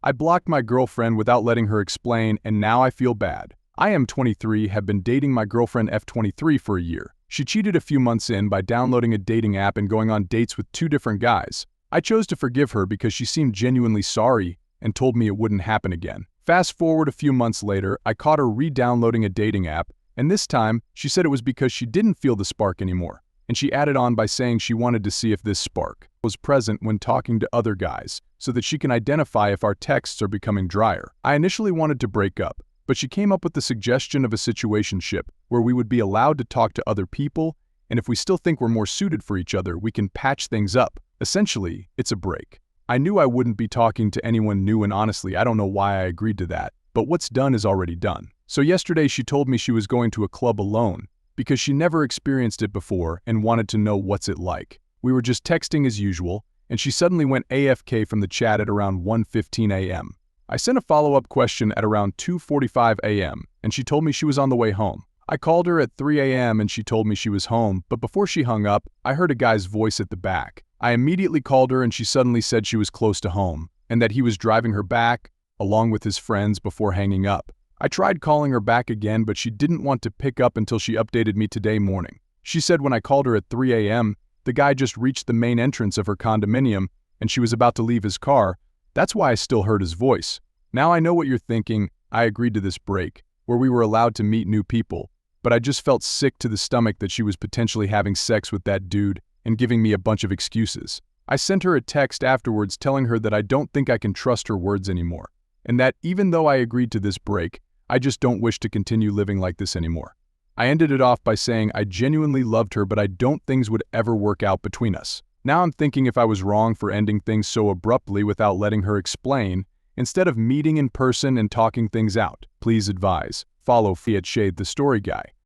I blocked my girlfriend without letting her explain, and now I feel bad. I am 23, have been dating my girlfriend F23 for a year. She cheated a few months in by downloading a dating app and going on dates with 2 different guys. I chose to forgive her because she seemed genuinely sorry and told me it wouldn't happen again. Fast forward a few months later, I caught her re-downloading a dating app, and this time, she said it was because she didn't feel the spark anymore. And she added on by saying she wanted to see if this spark was present when talking to other guys, so that she can identify if our texts are becoming drier. I initially wanted to break up, but she came up with the suggestion of a situationship where we would be allowed to talk to other people, and if we still think we're more suited for each other, we can patch things up. Essentially, it's a break. I knew I wouldn't be talking to anyone new, and honestly, I don't know why I agreed to that, but what's done is already done. So yesterday she told me she was going to a club alone because she never experienced it before and wanted to know what's it like. We were just texting as usual, and she suddenly went AFK from the chat at around 1:15 a.m. I sent a follow-up question at around 2:45 a.m., and she told me she was on the way home. I called her at 3 a.m. and she told me she was home, but before she hung up, I heard a guy's voice at the back. I immediately called her and she suddenly said she was close to home, and that he was driving her back, along with his friends, before hanging up. I tried calling her back again, but she didn't want to pick up until she updated me today morning. She said when I called her at 3 a.m., the guy just reached the main entrance of her condominium and she was about to leave his car. That's why I still heard his voice. Now I know what you're thinking. I agreed to this break, where we were allowed to meet new people, but I just felt sick to the stomach that she was potentially having sex with that dude and giving me a bunch of excuses. I sent her a text afterwards telling her that I don't think I can trust her words anymore, and that even though I agreed to this break, I just don't wish to continue living like this anymore. I ended it off by saying I genuinely loved her, but I don't think things would ever work out between us. Now I'm thinking if I was wrong for ending things so abruptly without letting her explain, instead of meeting in person and talking things out. Please advise. Follow Fiat Shade the Story Guy.